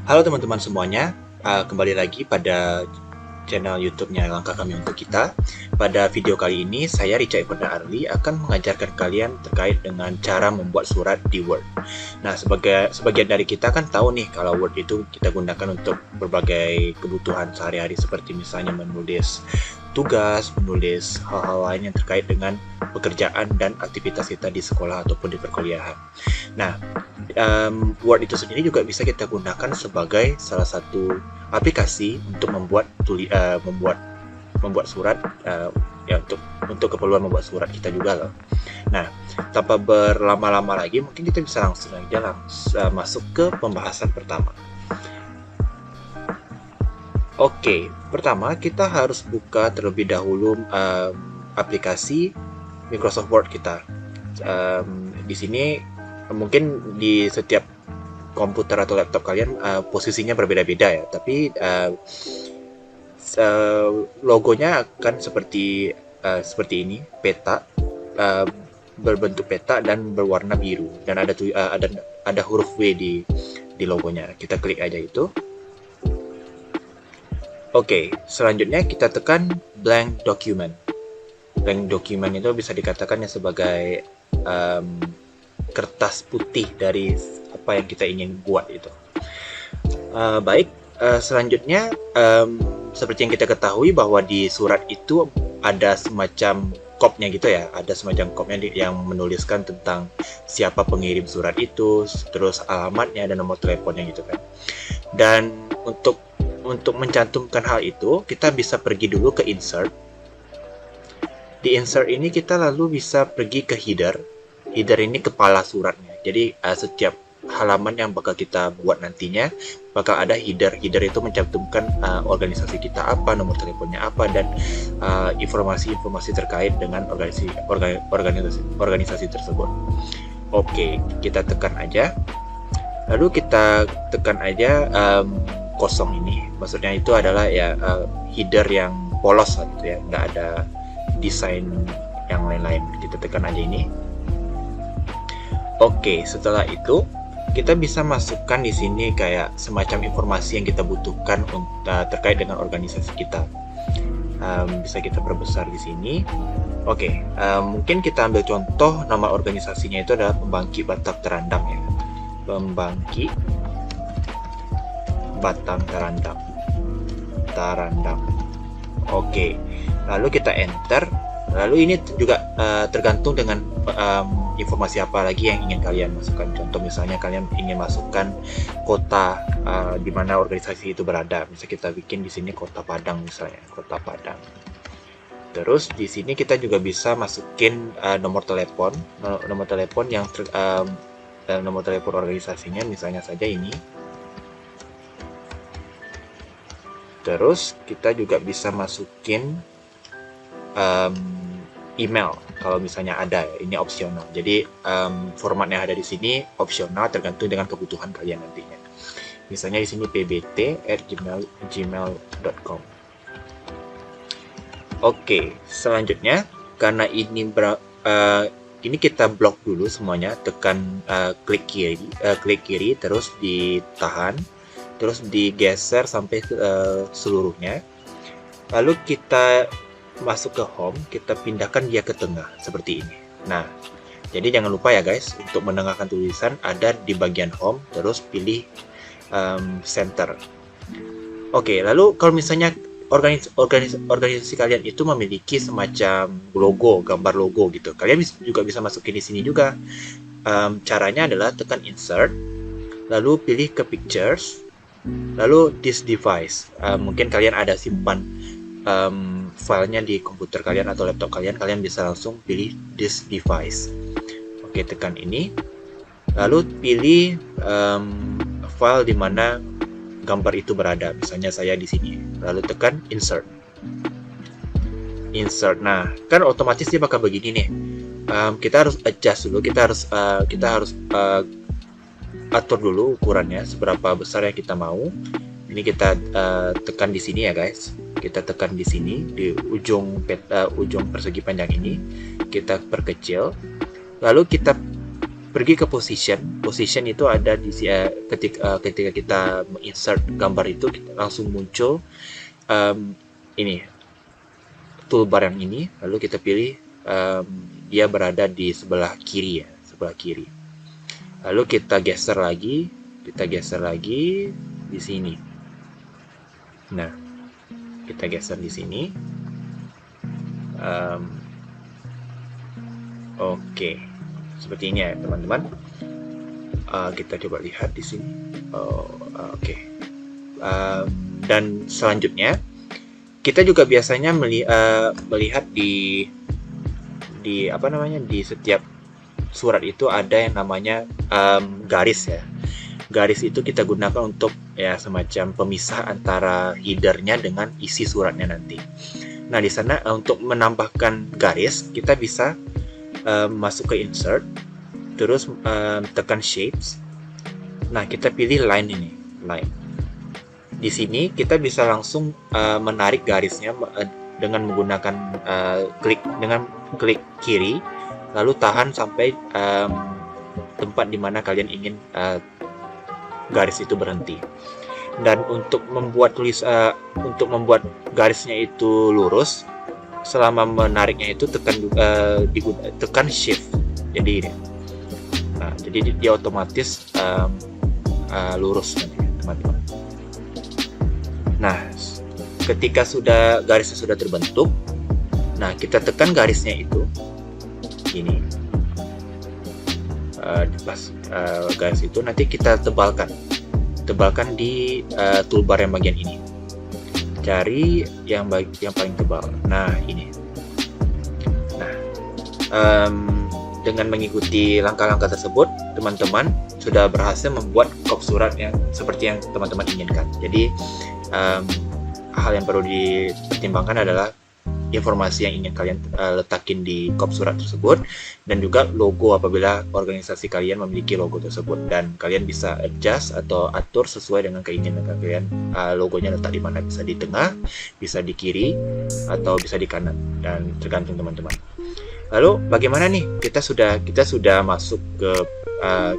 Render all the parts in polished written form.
Halo teman-teman semuanya, kembali lagi pada channel YouTube-nya Langkah Kami Untuk Kita. Pada video kali ini, saya Richa Ivan Arli akan mengajarkan kalian terkait dengan cara membuat surat di Word. Nah, sebagian dari kita kan tahu nih kalau Word itu kita gunakan untuk berbagai kebutuhan sehari-hari seperti misalnya menulis tugas, menulis hal-hal lain yang terkait dengan pekerjaan dan aktivitas kita di sekolah ataupun di perkuliahan. Nah, Word itu sendiri juga bisa kita gunakan sebagai salah satu aplikasi untuk membuat surat, ya untuk keperluan membuat surat kita juga loh. Nah, tanpa berlama-lama lagi, mungkin kita bisa langsung aja masuk ke pembahasan pertama. Oke, pertama kita harus buka terlebih dahulu aplikasi Microsoft Word kita. Di sini mungkin di setiap komputer atau laptop kalian posisinya berbeda-beda ya, tapi logonya akan seperti ini, peta, berbentuk peta dan berwarna biru, dan ada huruf W di logonya. Kita klik aja itu. Oke, selanjutnya kita tekan blank document. Blank document itu bisa dikatakan sebagai kertas putih dari apa yang kita ingin buat itu. Selanjutnya seperti yang kita ketahui bahwa di surat itu ada semacam kopnya gitu ya, ada semacam kopnya yang menuliskan tentang siapa pengirim surat itu, terus alamatnya dan nomor teleponnya gitu kan. Dan untuk mencantumkan hal itu, kita bisa pergi dulu ke insert. Di insert ini kita lalu bisa pergi ke header. Header ini kepala suratnya. Jadi setiap halaman yang bakal kita buat nantinya bakal ada header. Header itu mencantumkan organisasi kita apa, nomor teleponnya apa, dan informasi-informasi terkait dengan organisasi tersebut. Oke, kita tekan aja. Lalu kita tekan aja kosong ini. Maksudnya itu adalah header yang polos gitu ya, nggak ada desain yang lain-lain. Kita tekan aja ini. Oke, setelah itu kita bisa masukkan di sini kayak semacam informasi yang kita butuhkan terkait dengan organisasi kita. Bisa kita perbesar di sini. Oke, mungkin kita ambil contoh nama organisasinya itu adalah Pembangkit Batam Terandam ya. Pembangkit Batam Terandam. Oke, lalu kita enter. Lalu ini juga tergantung dengan informasi apa lagi yang ingin kalian masukkan. Contoh misalnya kalian ingin masukkan kota di mana organisasi itu berada. Bisa kita bikin di sini Kota Padang misalnya, Kota Padang. Terus di sini kita juga bisa masukin nomor telepon nomor telepon organisasinya, misalnya saja ini. Terus kita juga bisa masukin email kalau misalnya ada, ini opsional. Jadi format yang ada di sini opsional tergantung dengan kebutuhan kalian nantinya. Misalnya di sini pbt@gmail.com. Oke, selanjutnya karena ini kita blok dulu semuanya, tekan klik kiri, terus ditahan, terus digeser sampai seluruhnya. Lalu kita masuk ke home, kita pindahkan dia ke tengah seperti ini. Nah, jadi jangan lupa ya guys, untuk menengahkan tulisan ada di bagian home, terus pilih center. Oke, lalu kalau misalnya organisasi kalian itu memiliki semacam logo, gambar logo gitu, kalian juga bisa masukin di sini juga. Caranya adalah tekan insert, lalu pilih ke pictures, lalu this device. Mungkin kalian ada simpan filenya di komputer kalian atau laptop kalian bisa langsung pilih this device. Oke, tekan ini, lalu pilih file di mana gambar itu berada. Misalnya saya di sini, lalu tekan insert. Nah, kan otomatis dia bakal begini nih. Kita harus adjust dulu, kita harus atur dulu ukurannya seberapa besar yang kita mau. Ini kita tekan di sini ya guys. Kita tekan di sini di ujung persegi panjang ini, kita perkecil. Lalu kita pergi ke position itu ada di ketika kita insert gambar itu langsung muncul ini toolbar yang ini, lalu kita pilih dia berada di sebelah kiri ya, sebelah kiri. Lalu kita geser lagi di sini. Nah, kita geser di sini. Oke, seperti ini ya teman-teman. Kita coba lihat di sini. Oke. Dan selanjutnya kita juga biasanya melihat di setiap surat itu ada yang namanya garis ya. Garis itu kita gunakan untuk ya semacam pemisah antara headernya dengan isi suratnya nanti. Nah, di sana untuk menambahkan garis kita bisa masuk ke insert, terus tekan shapes. Nah, kita pilih line ini, line. Di sini kita bisa langsung menarik garisnya dengan menggunakan klik kiri, lalu tahan sampai tempat dimana kalian ingin garis itu berhenti. Dan untuk membuat garisnya itu lurus, selama menariknya itu tekan shift. Jadi ini. Nah, jadi dia otomatis lurus nanti, teman-teman. Nah, ketika garisnya sudah terbentuk, nah kita tekan garisnya itu ini. Garis itu nanti kita tebalkan di toolbar yang bagian ini. Cari yang paling tebal. Nah, ini. Nah, dengan mengikuti langkah-langkah tersebut, teman-teman sudah berhasil membuat kop surat yang seperti yang teman-teman inginkan. Jadi hal yang perlu dipertimbangkan adalah informasi yang ingin kalian letakin di kop surat tersebut, dan juga logo apabila organisasi kalian memiliki logo tersebut, dan kalian bisa adjust atau atur sesuai dengan keinginan kalian. Logonya letak di mana, bisa di tengah, bisa di kiri, atau bisa di kanan, dan tergantung teman-teman. Lalu bagaimana nih? Kita sudah masuk ke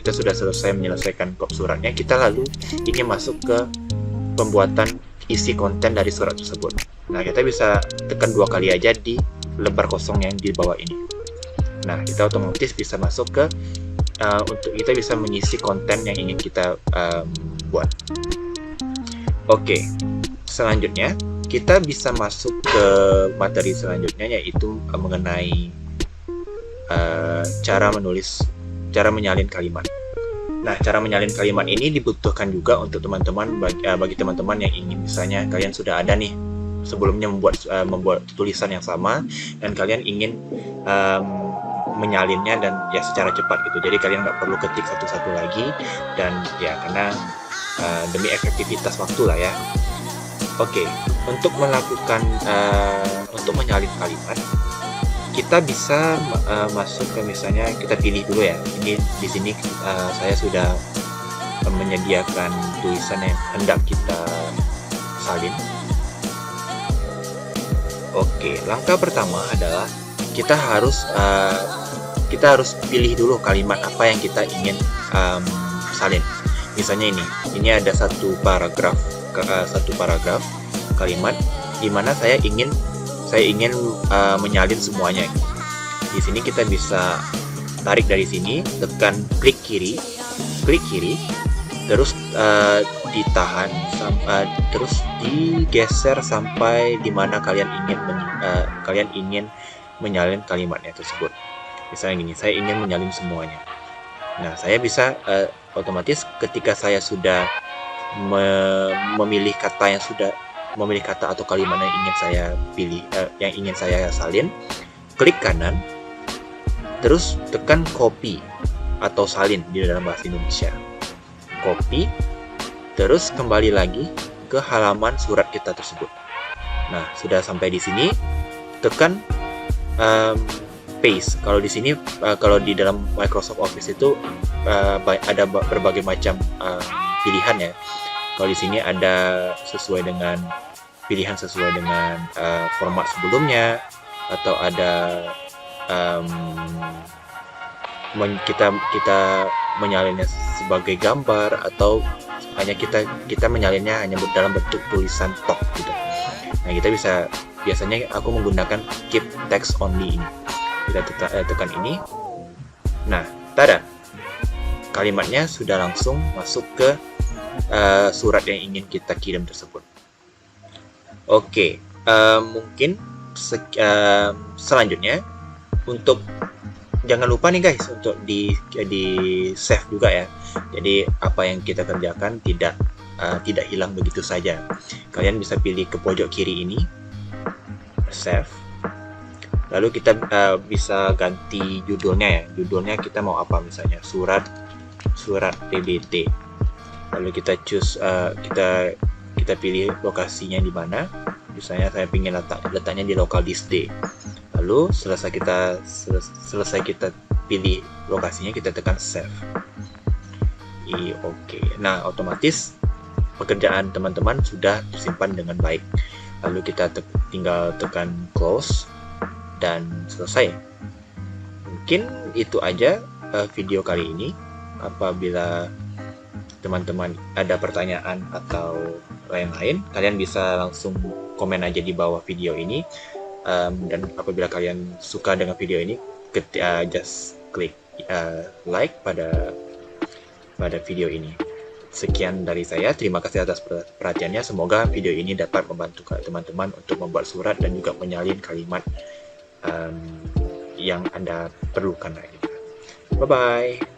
kita sudah selesai menyelesaikan kop suratnya. Kita lalu ingin masuk ke pembuatan isi konten dari surat tersebut. Nah, kita bisa tekan 2 kali aja di lembar kosong yang di bawah ini. Nah, kita otomatis bisa masuk ke untuk kita bisa mengisi konten yang ingin kita buat. Oke, selanjutnya kita bisa masuk ke materi selanjutnya, yaitu mengenai cara menyalin kalimat. Nah, cara menyalin kalimat ini dibutuhkan juga untuk teman-teman bagi teman-teman yang ingin, misalnya kalian sudah ada nih sebelumnya membuat tulisan yang sama, dan kalian ingin menyalinnya dan ya secara cepat gitu. Jadi kalian nggak perlu ketik satu-satu lagi, dan ya karena demi efektivitas waktu lah ya. Oke, untuk menyalin kalimat, kita bisa masuk ke, misalnya kita pilih dulu ya. Ini di sini saya sudah menyediakan tulisan yang hendak kita salin. Oke, langkah pertama adalah kita harus pilih dulu kalimat apa yang kita ingin salin. Misalnya ini ada satu paragraf kalimat di mana saya ingin menyalin semuanya. Di sini kita bisa tarik dari sini, tekan klik kiri, terus ditahan, terus digeser sampai di mana kalian ingin menyalin kalimatnya tersebut. Misalnya gini, saya ingin menyalin semuanya. Nah, saya bisa otomatis ketika saya sudah memilih kata atau kalimat yang ingin saya pilih, yang ingin saya salin, klik kanan, terus tekan copy atau salin di dalam bahasa Indonesia. Copy, terus kembali lagi ke halaman surat kita tersebut. Nah, sudah sampai di sini, tekan paste. Kalau di sini, kalau di dalam Microsoft Office itu ada berbagai macam pilihan ya. Kalau di sini ada pilihan sesuai dengan format sebelumnya, atau ada kita menyalinnya sebagai gambar, atau hanya kita menyalinnya hanya dalam bentuk tulisan tok gitu. Nah, kita bisa, biasanya aku menggunakan keep text only ini. Kita tekan ini. Nah, tada, kalimatnya sudah langsung masuk ke surat yang ingin kita kirim tersebut. Oke, mungkin selanjutnya, untuk jangan lupa nih guys, untuk di save juga ya. Jadi apa yang kita kerjakan tidak hilang begitu saja. Kalian bisa pilih ke pojok kiri ini, save. Lalu kita bisa ganti judulnya ya. Judulnya kita mau apa, misalnya surat PBT. Lalu kita choose, kita pilih lokasinya di mana. Misalnya saya ingin letaknya di local disk D. Lalu selesai kita pilih lokasinya, kita tekan save. Oke. Nah, otomatis pekerjaan teman-teman sudah tersimpan dengan baik. Lalu kita tinggal tekan close dan selesai. Mungkin itu aja video kali ini. Apabila teman-teman ada pertanyaan atau lain-lain, kalian bisa langsung komen aja di bawah video ini. Dan apabila kalian suka dengan video ini, just klik like pada video ini. Sekian dari saya, terima kasih atas perhatiannya. Semoga video ini dapat membantu teman-teman untuk membuat surat dan juga menyalin kalimat yang Anda perlukan. Bye-bye.